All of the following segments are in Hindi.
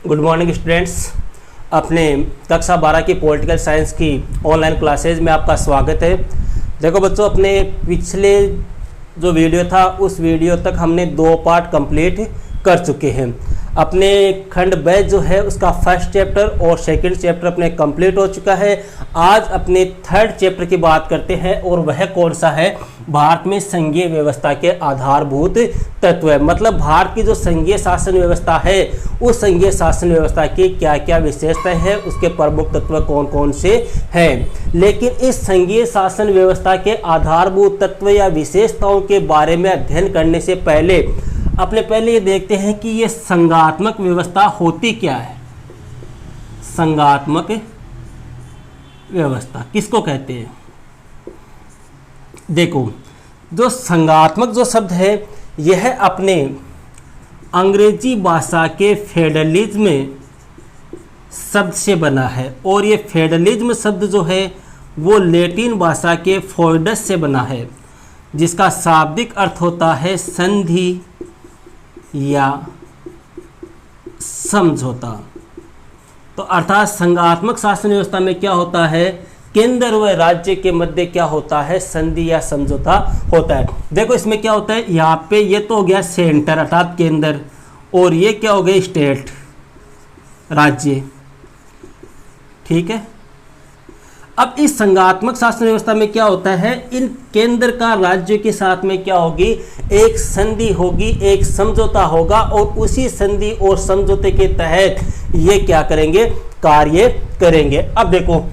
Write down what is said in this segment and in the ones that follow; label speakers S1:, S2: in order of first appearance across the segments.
S1: Good morning students. अपने कक्षा 12 की पॉलिटिकल साइंस की ऑनलाइन क्लासेज में आपका स्वागत है। देखो बच्चों, अपने पिछले जो वीडियो था उस वीडियो तक हमने 2 पार्ट कंप्लीट कर चुके हैं। अपने खंड बैच जो है उसका फर्स्ट चैप्टर और सेकंड चैप्टर अपने कंप्लीट हो चुका है। आज अपने थर्ड चैप्टर की बात करते हैं और वह कौन सा है, भारत में संघीय व्यवस्था के आधारभूत तत्व है। मतलब भारत की जो संघीय शासन व्यवस्था है उस संघीय शासन व्यवस्था की क्या क्या विशेषताएं हैं, उसके प्रमुख तत्व कौन कौन से हैं। लेकिन इस संघीय शासन व्यवस्था के आधारभूत तत्व या विशेषताओं के बारे में अध्ययन करने से पहले पहले ये देखते हैं कि ये संघात्मक व्यवस्था होती क्या है। संघात्मक व्यवस्था किसको कहते हैं? देखो, जो संघात्मक जो शब्द है यह अपने अंग्रेजी भाषा के फेडरलिज्म शब्द से बना है और ये फेडरलिज्म शब्द जो है वो लैटिन भाषा के फोइडस से बना है, जिसका शाब्दिक अर्थ होता है संधि या समझौता। तो अर्थात संघात्मक शासन व्यवस्था में क्या होता है, केंद्र व राज्य के मध्य क्या होता है, संधि या समझौता होता है। देखो इसमें क्या होता है, यहाँ पे ये तो हो गया सेंटर अर्थात केंद्र, और ये क्या हो गया स्टेट राज्य। ठीक है। अब इस संघात्मक शासन व्यवस्था में क्या होता है, इन केंद्र का राज्य के साथ में क्या होगी, एक संधि होगी, एक समझौता होगा और उसी संधि और समझौते के तहत ये क्या करेंगे, कार्य करेंगे। अब देखो,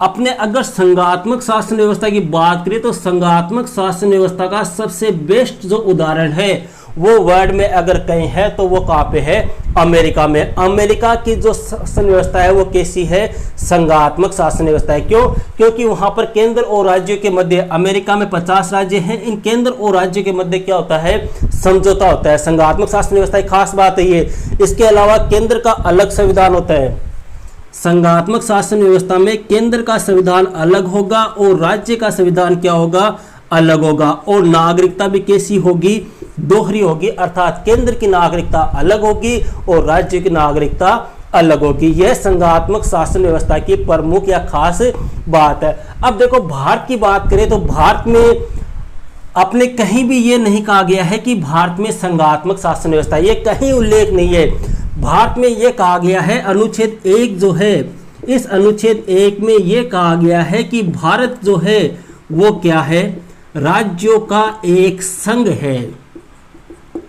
S1: अपने अगर संघात्मक शासन व्यवस्था की बात करें तो संघात्मक शासन व्यवस्था का सबसे बेस्ट जो उदाहरण है वो वर्ल्ड में अगर कहीं है तो वो कहाँ पे है, अमेरिका में। अमेरिका की जो शासन व्यवस्था है वो कैसी है, संघात्मक शासन व्यवस्था है। क्यों? क्योंकि वहाँ पर केंद्र और राज्यों के मध्य, अमेरिका में 50 राज्य हैं, इन केंद्र और राज्यों के मध्य क्या होता है, समझौता होता है। संघात्मक शासन व्यवस्था की खास बात है ये। इसके अलावा केंद्र का अलग संविधान होता है। संघात्मक शासन व्यवस्था में केंद्र का संविधान अलग होगा और राज्य का संविधान क्या होगा, अलग होगा। और नागरिकता भी कैसी होगी, दोहरी होगी, अर्थात केंद्र की नागरिकता अलग होगी और राज्य की नागरिकता अलग होगी। यह संघात्मक शासन व्यवस्था की प्रमुख या खास बात है। अब देखो, भारत की बात करें तो भारत में अपने कहीं भी ये नहीं कहा गया है कि भारत में संघात्मक शासन व्यवस्था, ये कहीं उल्लेख नहीं है। भारत में ये कहा गया है, अनुच्छेद 1 जो है, इस अनुच्छेद 1 में ये कहा गया है कि भारत जो है वो क्या है, राज्यों का एक संघ है।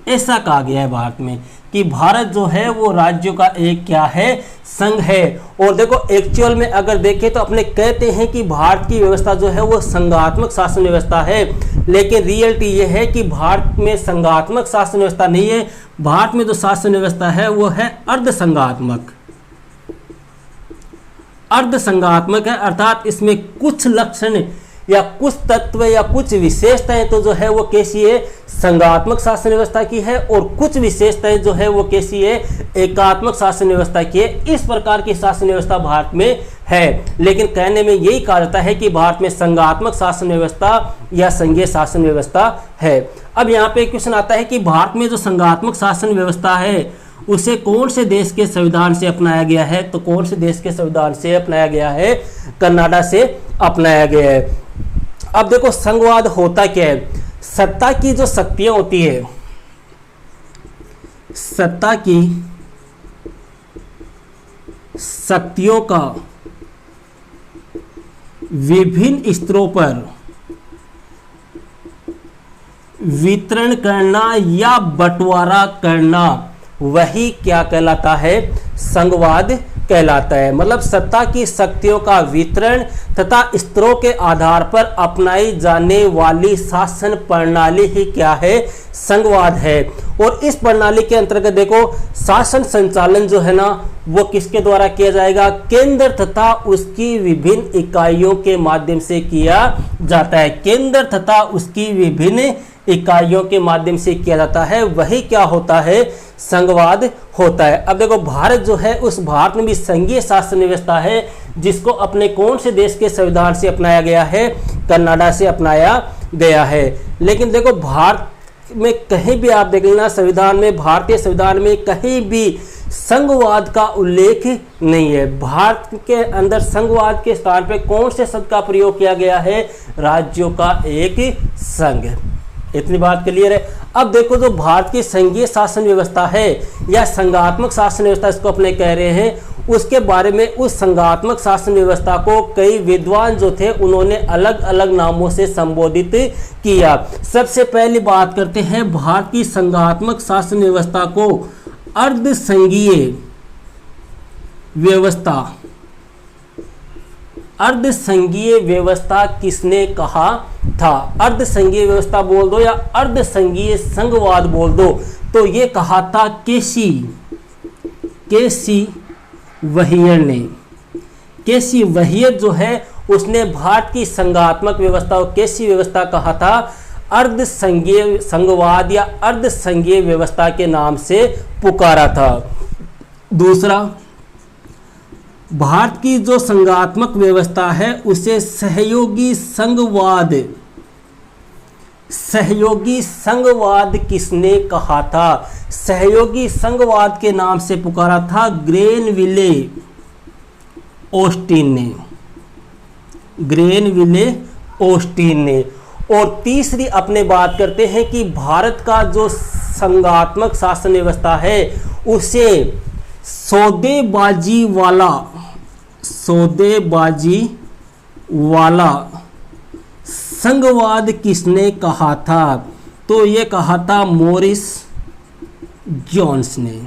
S1: ऐसा कहा गया है भारत में कि भारत जो है वो राज्यों का एक क्या है, संघ है। और देखो एक्चुअल में अगर देखें तो अपने कहते हैं कि भारत की व्यवस्था जो है वो संघात्मक शासन व्यवस्था है, लेकिन रियलिटी ये है कि भारत में संघात्मक शासन व्यवस्था नहीं है। भारत में जो शासन व्यवस्था है वो है अर्ध संघात्मक। अर्ध संघात्मक है, अर्थात इसमें कुछ लक्षण या कुछ तत्व या कुछ विशेषताएं तो जो है वो कैसी है, संघात्मक शासन व्यवस्था की है, और कुछ विशेषताएं जो है वो कैसी है, एकात्मक शासन व्यवस्था की है। इस प्रकार की शासन व्यवस्था भारत में है, लेकिन कहने में यही कहा जाता है कि भारत में संघात्मक शासन व्यवस्था या संघीय शासन व्यवस्था है। अब यहाँ पे क्वेश्चन आता है कि भारत में जो संघात्मक शासन व्यवस्था है उसे कौन से देश के संविधान से अपनाया गया है, तो कौन से देश के संविधान से अपनाया गया है, कनाडा से अपनाया गया है। अब देखो, संघवाद होता क्या है, सत्ता की जो शक्तियां होती है, सत्ता की शक्तियों का विभिन्न स्तरों पर वितरण करना या बंटवारा करना, वही क्या कहलाता है, संघवाद कहलाता है। मतलब सत्ता की शक्तियों का वितरण तथा स्तरों के आधार पर अपनाई जाने वाली शासन प्रणाली ही क्या है, संघवाद है। और इस प्रणाली के अंतर्गत देखो, शासन संचालन जो है ना वो किसके द्वारा किया जाएगा, केंद्र तथा उसकी विभिन्न इकाइयों के माध्यम से किया जाता है। केंद्र तथा उसकी विभिन्न इकाइयों के माध्यम से किया जाता है, वही क्या होता है, संघवाद होता है। अब देखो, भारत जो है उस भारत में भी संघीय शासन व्यवस्था है, जिसको अपने कौन से देश के संविधान से अपनाया गया है, कनाडा से अपनाया गया है। लेकिन देखो, भारत में कहीं भी आप देख लेना संविधान में, भारतीय संविधान में कहीं भी संघवाद का उल्लेख नहीं है। भारत के अंदर संघवाद के स्थान पे कौन से शब्द का प्रयोग किया गया है? राज्यों का एक संघ। इतनी बात क्लियर है। अब देखो, जो भारत की संघीय शासन व्यवस्था है या संघात्मक शासन व्यवस्था इसको अपने कह रहे हैं, उसके बारे में उस संघात्मक शासन व्यवस्था को कई विद्वान जो थे उन्होंने अलग अलग नामों से संबोधित किया। सबसे पहली बात करते हैं भारत की संघात्मक शासन व्यवस्था को अर्ध संघीय व्यवस्था। अर्ध संघीय व्यवस्था किसने कहा था? अर्ध संघीय व्यवस्था बोल दो या अर्ध संघीय संघवाद बोल दो, तो ये कहा था केसी वहियर ने। केसी वहियर जो है उसने भारत की संघात्मक व्यवस्था को केसी व्यवस्था कहा था, अर्ध संघीय संघवाद या अर्ध संघीय व्यवस्था के नाम से पुकारा था। दूसरा, भारत की जो संघात्मक व्यवस्था है उसे सहयोगी संघवाद किसने कहा था? सहयोगी संघवाद के नाम से पुकारा था ग्रेनविले ऑस्टिन ने। और तीसरी अपने बात करते हैं कि भारत का जो संघात्मक शासन व्यवस्था है उसे सौदेबाजी वाला संघवाद किसने कहा था? तो ये कहा था मॉरिस जोन्स ने।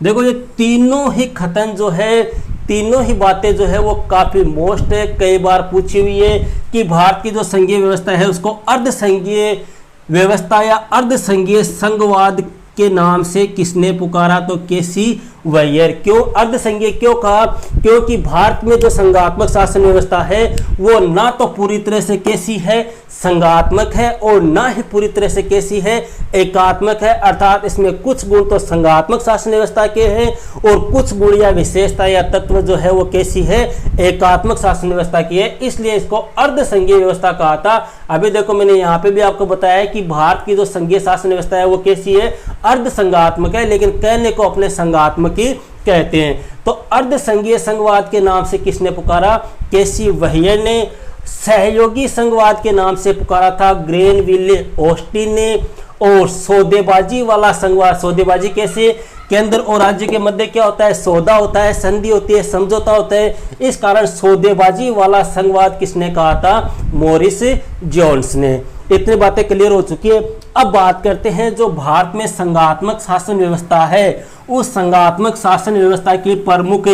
S1: देखो, ये तीनों ही कथन जो है, तीनों ही बातें जो है वो काफ़ी मोस्ट है, कई बार पूछी हुई है कि भारत की जो संघीय व्यवस्था है उसको अर्ध संघीय व्यवस्था या अर्ध संघीय संघवाद के नाम से किसने पुकारा? तो केसी वहियर। क्यों अर्ध संघीय क्यों कहा? क्योंकि भारत में जो संघात्मक शासन व्यवस्था है वो ना तो पूरी तरह से कैसी है, संघात्मक है, और ना ही पूरी तरह से कैसी है, एकात्मक है। अर्थात इसमें कुछ गुण तो संघात्मक शासन व्यवस्था के हैं और कुछ गुण या विशेषता या तत्व जो है वो कैसी है, एकात्मक शासन व्यवस्था की है। इसलिए इसको अर्ध संघीय व्यवस्था कहा था। अभी देखो, मैंने यहाँ पे भी आपको बताया कि भारत की जो संघीय शासन व्यवस्था है वो कैसी है, अर्ध संघात्मक है, लेकिन कहने को अपने संघात्मक ही कहते हैं। तो अर्ध संघीय संघवाद के नाम से किसने पुकारा? केसी वहियर ने। सहयोगी संघवाद के नाम से पुकारा था ग्रेनविले ऑस्टिन ने। और सौदेबाजी वाला संघवाद, सौदेबाजी कैसे? केंद्र और राज्य के मध्य क्या होता है? सौदा होता है, संधि होती है, समझौता होता है। इस कारण सौदेबाजी वाला संघवाद किसने कहा था? मॉरिस जोन्स ने। इतनी बातें क्लियर हो चुकी है। अब बात करते हैं जो भारत में संघात्मक शासन व्यवस्था है उस संघात्मक शासन व्यवस्था की प्रमुख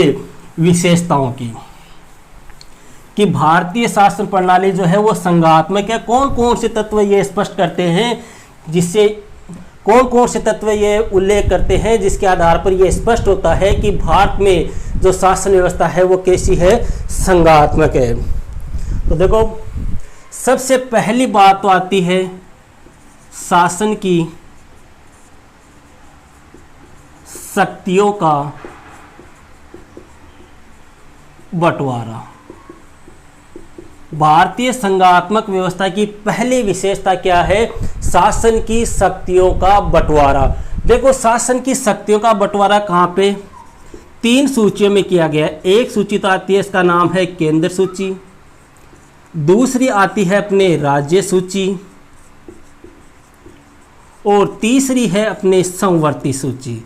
S1: विशेषताओं की, कि भारतीय शासन प्रणाली जो है वो संघात्मक है। कौन कौन से तत्व ये स्पष्ट करते हैं, जिससे कौन कौन से तत्व ये उल्लेख करते हैं जिसके आधार पर यह स्पष्ट होता है कि भारत में जो शासन व्यवस्था है वो कैसी है, संघात्मक है। तो देखो, सबसे पहली बात तो आती है शासन की शक्तियों का बंटवारा। भारतीय संघात्मक व्यवस्था की पहली विशेषता क्या है? शासन की शक्तियों का बंटवारा। देखो, शासन की शक्तियों का बंटवारा कहाँ पे? 3 सूचियों में किया गया है। एक सूची तो आती है, इसका नाम है केंद्र सूची। दूसरी आती है अपने राज्य सूची और तीसरी है अपने समवर्ती सूची।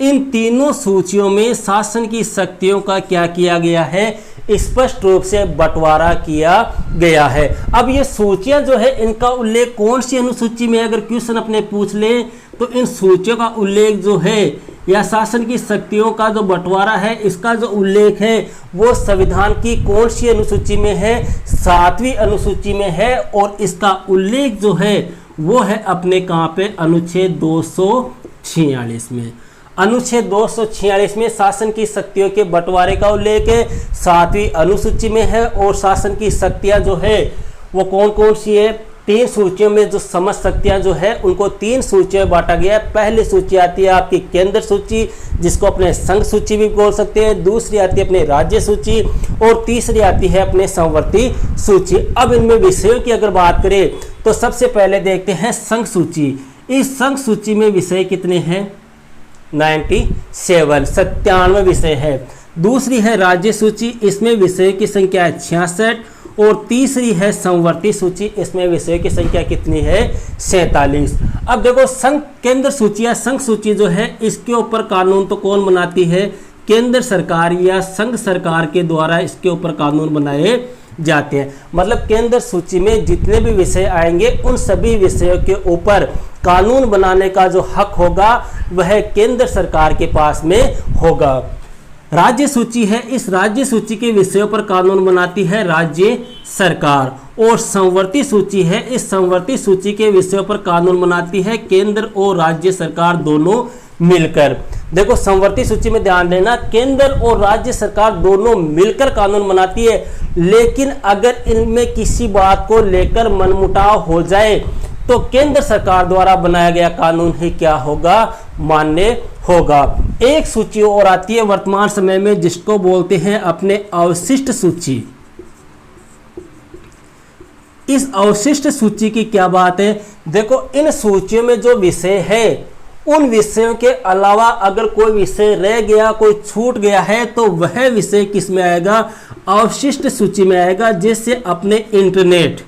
S1: इन तीनों सूचियों में शासन की शक्तियों का क्या किया गया है? स्पष्ट रूप से बंटवारा किया गया है। अब ये सूचियां जो है इनका उल्लेख कौन सी अनुसूची में, अगर क्वेश्चन अपने पूछ ले तो इन सूचियों का उल्लेख जो है या शासन की शक्तियों का जो बंटवारा है इसका जो उल्लेख है वो संविधान की कौन सी अनुसूची में है? 7वीं अनुसूची में है। और इसका उल्लेख जो है वो है अपने कहाँ पे? अनुच्छेद 246 में। अनुच्छेद 246 में शासन की शक्तियों के बंटवारे का उल्लेख है, 7वीं अनुसूची में है। और शासन की शक्तियां जो है वो कौन कौन सी है? 3 सूचियों में जो समस्त शक्तियां जो है उनको 3 सूचियों में बांटा गया है। पहली सूची आती है आपकी केंद्र सूची, जिसको अपने संघ सूची भी बोल सकते हैं। दूसरी आती है अपने राज्य सूची और तीसरी आती है अपने समवर्ती सूची। अब इनमें विषयों की अगर बात करें तो सबसे पहले देखते हैं संघ सूची। इस संघ सूची में विषय कितने हैं? 97 विषय है। दूसरी है राज्य सूची, इसमें विषयों की संख्या है 66। और तीसरी है संवर्ती सूची, इसमें विषयों की संख्या कितनी है 47। अब देखो संघ केंद्र सूची या संघ सूची जो है इसके ऊपर कानून तो कौन बनाती है, केंद्र सरकार या संघ सरकार के द्वारा इसके ऊपर कानून बनाए जाते हैं। मतलब केंद्र सूची में जितने भी विषय आएंगे उन सभी विषयों के ऊपर कानून बनाने का जो हक होगा वह केंद्र सरकार के पास में होगा। राज्य सूची है, इस राज्य सूची के विषयों पर कानून बनाती है राज्य सरकार। और संवर्ती सूची है, इस संवर्ती सूची के विषयों पर कानून बनाती है केंद्र और राज्य सरकार दोनों मिलकर। देखो संवर्ती सूची में ध्यान देना, केंद्र और राज्य सरकार दोनों मिलकर कानून बनाती है, लेकिन अगर इनमें किसी बात को लेकर मनमुटाव हो जाए तो केंद्र सरकार द्वारा बनाया गया कानून ही क्या होगा, मान्य होगा। एक सूची और आती है वर्तमान समय में जिसको बोलते हैं अपने अवशिष्ट सूची। इस अवशिष्ट सूची की क्या बात है, देखो इन सूचियों में जो विषय है उन विषयों के अलावा अगर कोई विषय रह गया, कोई छूट गया है तो वह विषय किस में आएगा, अवशिष्ट सूची में आएगा, जैसे अपने इंटरनेट।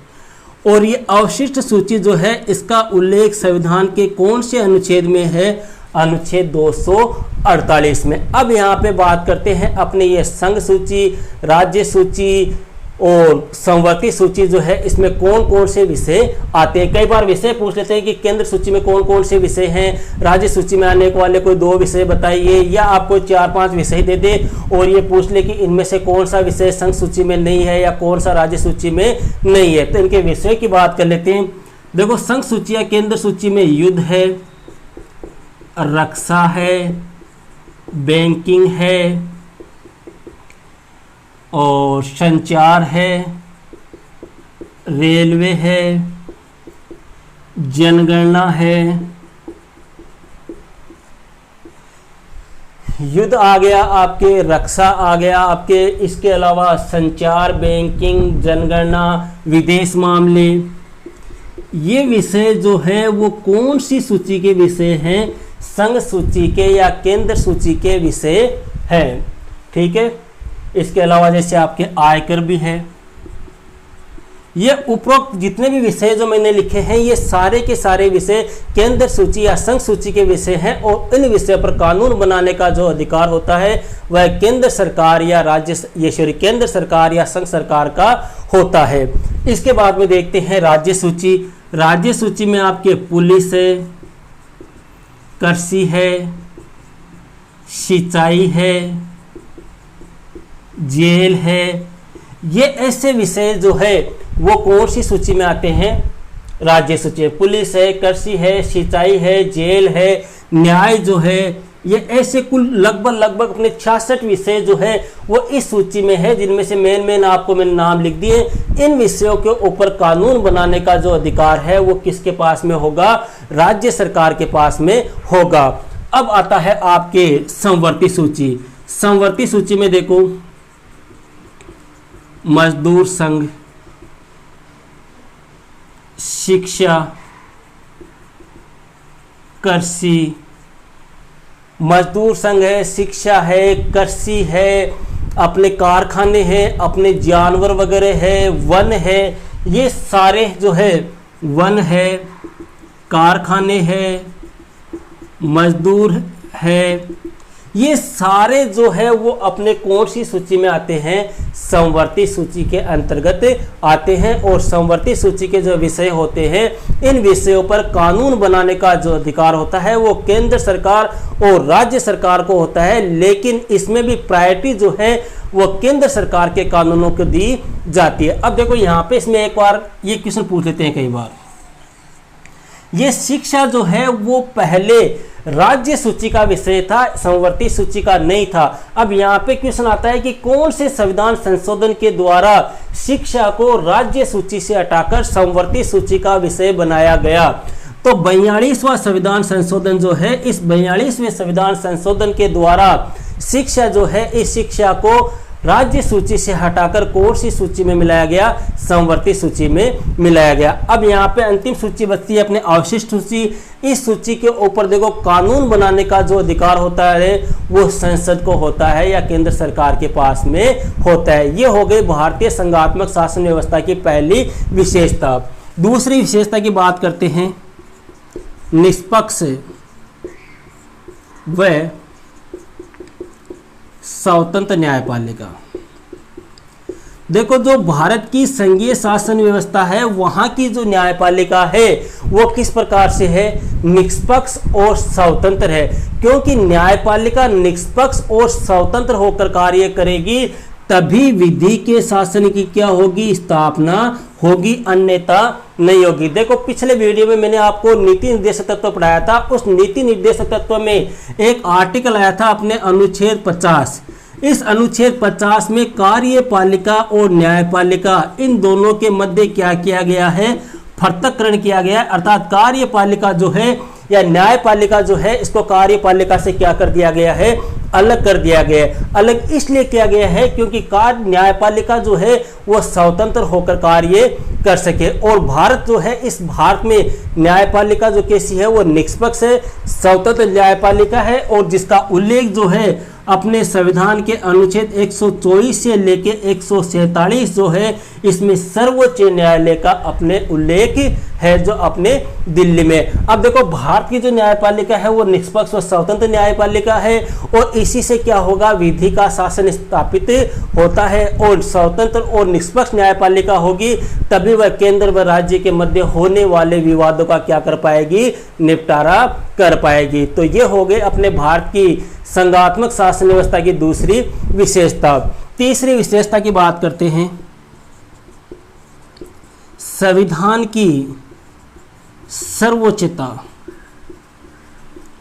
S1: और ये अवशिष्ट सूची जो है इसका उल्लेख संविधान के कौन से अनुच्छेद में है, अनुच्छेद 248 में। अब यहाँ पे बात करते हैं अपने ये संघ सूची, राज्य सूची और संवर्ती सूची जो है इसमें कौन कौन से विषय आते हैं। कई बार विषय पूछ लेते हैं कि केंद्र सूची में कौन कौन से विषय हैं, राज्य सूची में आने वाले कोई 2 विषय बताइए, या आपको 4-5 विषय दे दे और ये पूछ ले कि इनमें से कौन सा विषय संघ सूची में नहीं है या कौन सा राज्य सूची में नहीं है। तो इनके विषय की बात कर लेते हैं। देखो संघ सूची या केंद्र सूची में युद्ध है, रक्षा है, बैंकिंग है और संचार है, रेलवे है, जनगणना है। युद्ध आ गया आपके, रक्षा आ गया आपके, इसके अलावा संचार, बैंकिंग, जनगणना, विदेश मामले, ये विषय जो है वो कौन सी सूची के विषय हैं, संघ सूची के या केंद्र सूची के विषय हैं। ठीक है, इसके अलावा जैसे आपके आयकर भी है। ये उपरोक्त जितने भी विषय जो मैंने लिखे हैं ये सारे के सारे विषय केंद्र सूची या संघ सूची के विषय हैं और इन विषयों पर कानून बनाने का जो अधिकार होता है वह केंद्र सरकार या केंद्र सरकार या संघ सरकार का होता है। इसके बाद में देखते हैं राज्य सूची। राज्य सूची में आपके पुलिस है, कृषि है, सिंचाई है, जेल है। ये ऐसे विषय जो है वो कौन सी सूची में आते हैं, राज्य सूची। पुलिस है, कृषि है, सिंचाई है, जेल है, न्याय जो है, ये ऐसे कुल लगभग अपने 66 विषय जो है वो इस सूची में है, जिनमें से मेन आपको मैंने नाम लिख दिए। इन विषयों के ऊपर कानून बनाने का जो अधिकार है वो किसके पास में होगा, राज्य सरकार के पास में होगा। अब आता है आपके संवर्ती सूची। संवर्ती सूची में देखो मजदूर संघ, शिक्षा, कृषि, मजदूर संघ है, शिक्षा है, कृषि है, अपने कारखाने हैं, अपने जानवर वगैरह है, वन है, ये सारे जो है वन है, कारखाने है, मजदूर है, ये सारे जो है वो अपने कौन सी सूची में आते हैं, संवर्ती सूची के अंतर्गत आते हैं। और संवर्ती सूची के जो विषय होते हैं इन विषयों पर कानून बनाने का जो अधिकार होता है वो केंद्र सरकार और राज्य सरकार को होता है, लेकिन इसमें भी प्रायोरिटी जो है वो केंद्र सरकार के कानूनों को दी जाती है। अब देखो यहाँ पे इसमें एक बार ये क्वेश्चन पूछ लेते हैं कई बार, ये शिक्षा जो है वो पहले राज्य सूची का विषय था, संवर्ती सूची का नहीं था। अब यहाँ पे क्वेश्चन आता है कि कौन से संविधान संशोधन के द्वारा शिक्षा को राज्य सूची से हटाकर संवर्ती सूची का विषय बनाया गया। तो 42वां संविधान संशोधन जो है, इस 42वें संविधान संशोधन के द्वारा शिक्षा जो है इस शिक्षा को राज्य सूची से हटाकर कौन सी सूची में मिलाया गया? समवर्ती सूची में मिलाया गया। अब यहाँ पे अंतिम सूची बचती है अपने अवशिष्ट सूची। इस सूची के ऊपर देखो कानून बनाने का जो अधिकार होता है वो संसद को होता है या केंद्र सरकार के पास में होता है। ये हो गई भारतीय संघात्मक शासन व्यवस्था की पहली विशेषता। दूसरी विशेषता की बात करते हैं, निष्पक्ष व स्वतंत्र न्यायपालिका। देखो जो भारत की संघीय शासन व्यवस्था है वहां की जो न्यायपालिका है वो किस प्रकार से है? निष्पक्ष और स्वतंत्र है। क्योंकि न्यायपालिका निष्पक्ष और स्वतंत्र होकर कार्य करेगी तभी विधि के शासन की क्या होगी? स्थापना होगी, अन्यथा नहीं होगी। देखो पिछले वीडियो में मैंने आपको नीति निर्देशक तत्व पढ़ाया था। उस नीति निर्देशक तत्व में एक आर्टिकल आया था अपने अनुच्छेद 50। इस अनुच्छेद 50 में कार्यपालिका और न्यायपालिका इन दोनों के मध्य क्या किया गया है? पृथक्करण किया गया है। अर्थात कार्यपालिका जो है या न्यायपालिका जो है इसको कार्यपालिका से क्या कर दिया गया है? अलग कर दिया गया है। अलग इसलिए किया गया है क्योंकि न्यायपालिका जो है वो स्वतंत्र होकर कार्य कर सके। और भारत जो है, इस भारत में न्यायपालिका जो कैसी है वो निष्पक्ष है, स्वतंत्र न्यायपालिका है और जिसका उल्लेख जो है अपने संविधान के अनुच्छेद 124 से लेके 147 जो है इसमें सर्वोच्च न्यायालय का अपने उल्लेख है जो अपने दिल्ली में। अब देखो भारत की जो न्यायपालिका है वो निष्पक्ष और स्वतंत्र न्यायपालिका है और इसी से क्या होगा? विधि का शासन स्थापित होता है। और स्वतंत्र और निष्पक्ष न्यायपालिका होगी तभी वह केंद्र व राज्य के मध्य होने वाले विवादों का क्या कर पाएगी? निपटारा कर पाएगी। तो ये हो गए अपने भारत की संघात्मक शासन व्यवस्था की दूसरी विशेषता। तीसरी विशेषता की बात करते हैं, संविधान की सर्वोच्चता।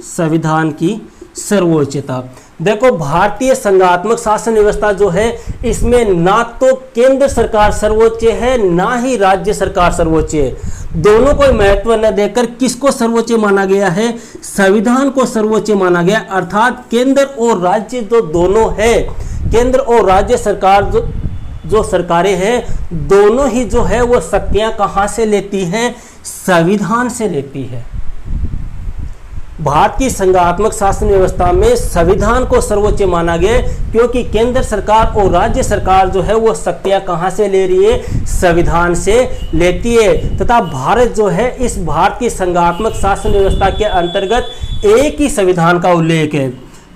S1: संविधान की सर्वोच्चता। देखो भारतीय संघात्मक शासन व्यवस्था जो है इसमें ना तो केंद्र सरकार सर्वोच्च है ना ही राज्य सरकार सर्वोच्च है। दोनों को महत्व न देकर किसको सर्वोच्च माना गया है? संविधान को सर्वोच्च माना गया। अर्थात केंद्र और राज्य जो दोनों है, केंद्र और राज्य सरकार जो सरकारें हैं दोनों ही जो है वो शक्तियां कहां से लेती हैं? संविधान से लेती है। भारत की संघात्मक शासन व्यवस्था में संविधान को सर्वोच्च माना गया क्योंकि केंद्र सरकार और राज्य सरकार जो है वो शक्तियां कहां से ले रही है? संविधान से लेती है। तथा भारत जो है इस भारत की संघात्मक शासन व्यवस्था के अंतर्गत एक ही संविधान का उल्लेख है।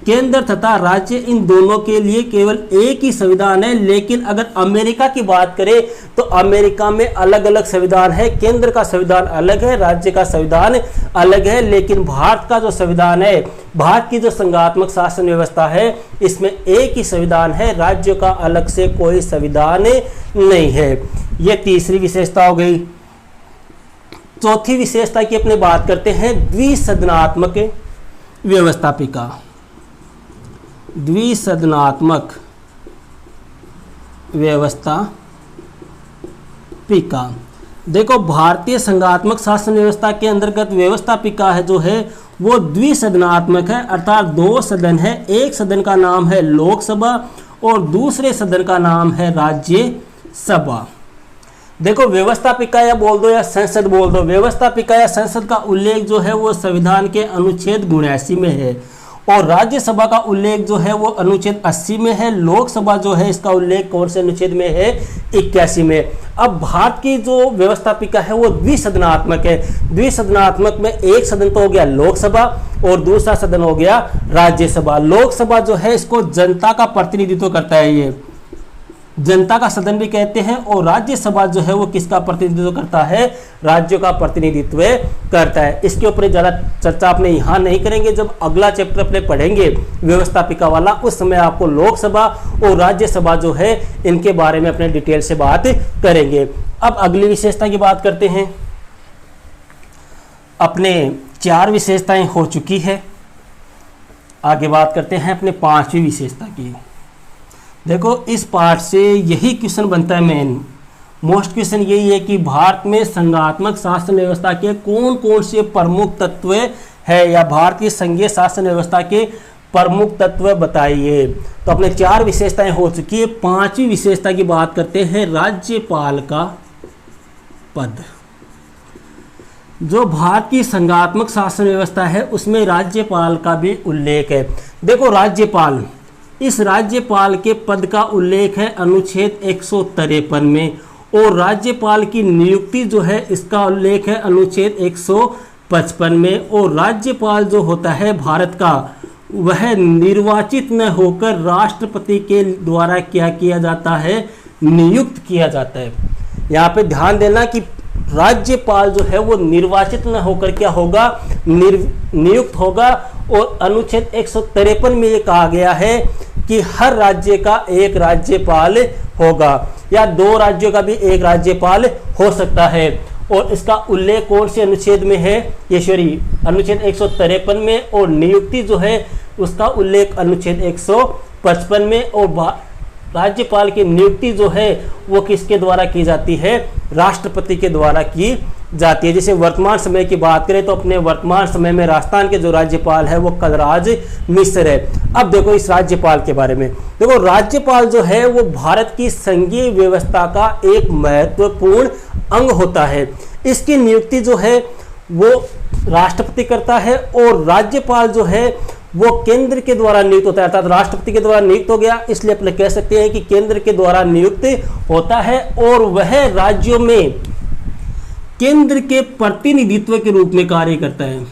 S1: केंद्र तथा राज्य इन दोनों के लिए केवल एक ही संविधान है। लेकिन अगर अमेरिका की बात करें तो अमेरिका में अलग अलग संविधान है। केंद्र का संविधान अलग है, राज्य का संविधान अलग है। लेकिन भारत का जो संविधान है, भारत की जो संघात्मक शासन व्यवस्था है इसमें एक ही संविधान है, राज्यों का अलग से कोई संविधान नहीं है। यह तीसरी विशेषता हो गई। चौथी विशेषता की अपने बात करते हैं, द्विसदनात्मक व्यवस्थापिका। द्विसदनात्मक व्यवस्थापिका। देखो भारतीय संघात्मक शासन व्यवस्था के अंतर्गत व्यवस्थापिका है जो है वो द्विसदनात्मक है। अर्थात दो सदन है, एक सदन का नाम है लोकसभा और दूसरे सदन का नाम है राज्यसभा। देखो व्यवस्थापिका या बोल दो या संसद बोल दो, व्यवस्थापिका या संसद का उल्लेख जो है वो संविधान के अनुच्छेद 79 में है और राज्यसभा का उल्लेख जो है वो अनुच्छेद 80 में है। लोकसभा जो है इसका उल्लेख कौन से अनुच्छेद में है? 81 में। अब भारत की जो व्यवस्थापिका है वो द्विसदनात्मक है। द्विसदनात्मक में एक सदन तो हो गया लोकसभा और दूसरा सदन हो गया राज्यसभा। लोकसभा जो है इसको जनता का प्रतिनिधित्व करता है, ये जनता का सदन भी कहते हैं। और राज्यसभा जो है वो किसका प्रतिनिधित्व करता है? राज्यों का प्रतिनिधित्व करता है। इसके ऊपर ज़्यादा चर्चा अपने यहाँ नहीं करेंगे। जब अगला चैप्टर अपने पढ़ेंगे व्यवस्थापिका वाला उस समय आपको लोकसभा और राज्यसभा जो है इनके बारे में अपने डिटेल से बात करेंगे। अब अगली विशेषता की बात करते हैं। अपने 4 विशेषताएं हो चुकी है, आगे बात करते हैं अपने 5वीं विशेषता की। देखो इस पार्ट से यही क्वेश्चन बनता है, मेन मोस्ट क्वेश्चन यही है कि भारत में संघात्मक शासन व्यवस्था के कौन कौन से प्रमुख तत्व है या भारतीय संघीय शासन व्यवस्था के प्रमुख तत्व बताइए। तो अपने 4 विशेषताएं हो चुकी है। 5वीं विशेषता की बात करते हैं, राज्यपाल का पद। जो भारत की संघात्मक शासन व्यवस्था है उसमें राज्यपाल का भी उल्लेख है। देखो राज्यपाल, इस राज्यपाल के पद का उल्लेख है अनुच्छेद 153 में, और राज्यपाल की नियुक्ति जो है इसका उल्लेख है अनुच्छेद 155 में। और राज्यपाल जो होता है भारत का, वह निर्वाचित न होकर राष्ट्रपति के द्वारा क्या किया जाता है, नियुक्त किया जाता है। यहाँ पे ध्यान देना कि राज्यपाल जो है वो निर्वाचित न होकर क्या होगा, नियुक्त होगा। और अनुच्छेद 153 में ये कहा गया है कि हर राज्य का एक राज्यपाल होगा, या 2 राज्यों का भी एक राज्यपाल हो सकता है। और इसका उल्लेख कौन से अनुच्छेद में है, ईश्वरी अनुच्छेद 153 में, और नियुक्ति जो है उसका उल्लेख अनुच्छेद 155 में। और राज्यपाल की नियुक्ति जो है वो किसके द्वारा की जाती है, राष्ट्रपति के द्वारा की जाती है। जैसे वर्तमान समय की बात करें तो अपने वर्तमान समय में राजस्थान के जो राज्यपाल है वो कलराज मिश्र है। अब देखो इस राज्यपाल के बारे में, देखो राज्यपाल जो है वो भारत की संघीय व्यवस्था का एक महत्वपूर्ण अंग होता है। इसकी नियुक्ति जो है वो राष्ट्रपति करता है, और राज्यपाल जो है वो केंद्र के द्वारा नियुक्त होता है, अर्थात राष्ट्रपति के द्वारा नियुक्त हो गया, इसलिए अपने कह सकते हैं कि केंद्र के द्वारा नियुक्त होता है। और वह राज्यों में केंद्र के प्रतिनिधित्व के रूप में कार्य करता है।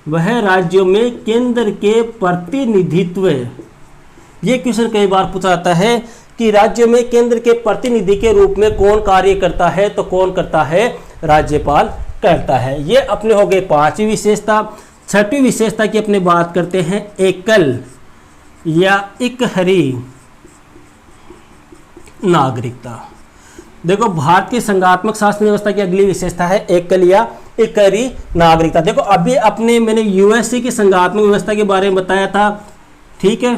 S1: वह राज्यों में केंद्र के प्रतिनिधित्व, ये क्वेश्चन कई बार पूछा जाता है कि राज्यों में केंद्र के प्रतिनिधि के रूप में कौन कार्य करता है, तो कौन करता है, राज्यपाल करता है। ये अपने हो गए 5वीं विशेषता। 6वीं विशेषता की अपने बात करते हैं, एकल या इकहरी नागरिकता। देखो भारत की संघात्मक शासन व्यवस्था की अगली विशेषता है एकल या इकहरी नागरिकता। देखो अभी अपने मैंने यूएसए की संघात्मक व्यवस्था के बारे में बताया था, ठीक है।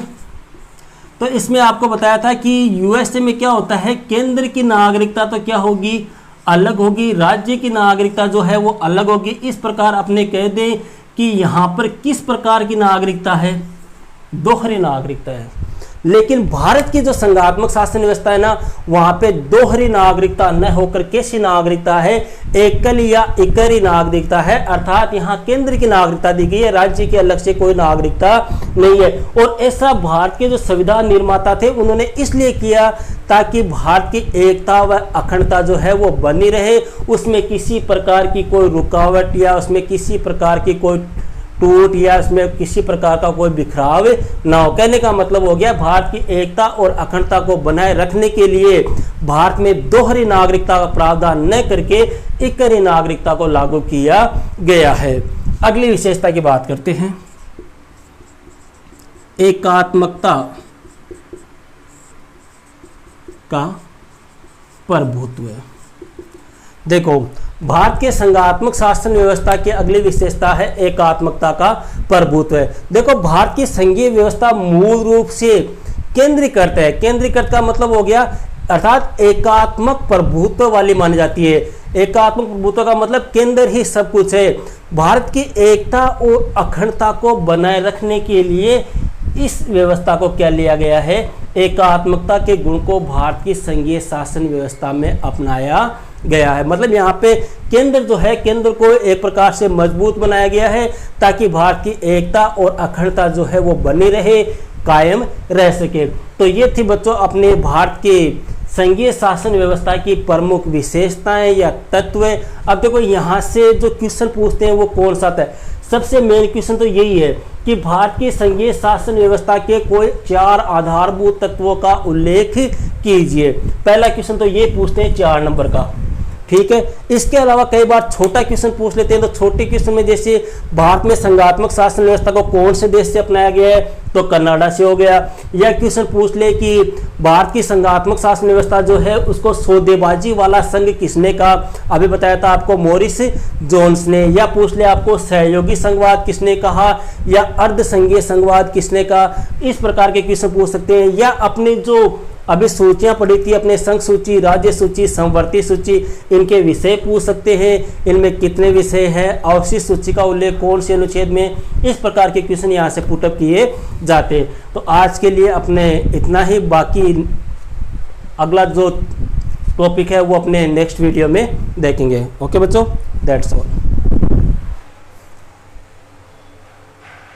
S1: तो इसमें आपको बताया था कि यूएसए में क्या होता है, केंद्र की नागरिकता तो क्या होगी, अलग होगी, राज्य की नागरिकता जो है वो अलग होगी। इस प्रकार अपने कह दें कि यहाँ पर किस प्रकार की नागरिकता है, दोहरी नागरिकता है। लेकिन भारत की जो संघात्मक शासन व्यवस्था है ना, वहाँ पे दोहरी नागरिकता न होकर कैसी नागरिकता है, एकल या इकहरी नागरिकता है। अर्थात यहाँ केंद्र की नागरिकता दी गई है, राज्य की अलग से कोई नागरिकता नहीं है। और ऐसा भारत के जो संविधान निर्माता थे उन्होंने इसलिए किया ताकि भारत की एकता व अखंडता जो है वो बनी रहे, उसमें किसी प्रकार की कोई रुकावट या उसमें किसी प्रकार की कोई टूट या इसमें किसी प्रकार का कोई बिखराव ना हो। कहने का मतलब हो गया भारत की एकता और अखंडता को बनाए रखने के लिए भारत में दोहरी नागरिकता का प्रावधान न करके इकहरी नागरिकता को लागू किया गया है। अगली विशेषता की बात करते हैं, एकात्मकता का प्रभुत्व। देखो भारत के संघात्मक शासन व्यवस्था की अगली विशेषता है एकात्मकता का प्रभुत्व। देखो भारत की संघीय व्यवस्था मूल रूप से केंद्रीकृत है। केंद्रीकृत का मतलब हो गया अर्थात एकात्मक प्रभुत्व वाली मानी जाती है। एकात्मक प्रभुत्व का मतलब केंद्र ही सब कुछ है। भारत की एकता और अखंडता को बनाए रखने के लिए इस व्यवस्था को क्या लिया गया है, एकात्मकता के गुण को भारत की संघीय शासन व्यवस्था में अपनाया गया है। मतलब यहाँ पे केंद्र जो है, केंद्र को एक प्रकार से मजबूत बनाया गया है ताकि भारत की एकता और अखंडता जो है वो बनी रहे, कायम रह सके। तो ये थी बच्चों अपने भारत के संघीय शासन व्यवस्था की प्रमुख विशेषताएं या तत्व। अब देखो यहाँ से जो क्वेश्चन पूछते हैं वो कौन सा था, सबसे मेन क्वेश्चन तो यही है कि भारत की संघीय शासन व्यवस्था के कोई 4 आधारभूत तत्वों का उल्लेख कीजिए। पहला क्वेश्चन तो ये पूछते हैं 4 नंबर का, ठीक है। इसके अलावा कई बार छोटा क्वेश्चन पूछ लेते हैं। तो छोटे क्वेश्चन में जैसे भारत में संघात्मक शासन व्यवस्था को कौन से देश से अपनाया गया है, तो कनाडा से हो गया। या क्वेश्चन पूछ ले कि भारत की संघात्मक शासन व्यवस्था जो है उसको सौदेबाजी वाला संघ किसने कहा, अभी बताया था आपको मोरिस जोन्स ने। या पूछ ले आपको सहयोगी संघवाद किसने कहा, या अर्ध संघीय संघवाद किसने कहा। इस प्रकार के क्वेश्चन पूछ सकते हैं। या अपने जो अभी सूचियां पढ़ी थी अपने, संघ सूची, राज्य सूची, समवर्ती सूची, इनके विषय पूछ सकते हैं, इनमें कितने विषय हैं, अवशिष्ट सूची का उल्लेख कौन से अनुच्छेद में, इस प्रकार के क्वेश्चन यहाँ से पुटअप किए जाते। तो आज के लिए अपने इतना ही, बाकी अगला जो टॉपिक है वो अपने नेक्स्ट वीडियो में देखेंगे। ओके बच्चों, दैट्स ऑल।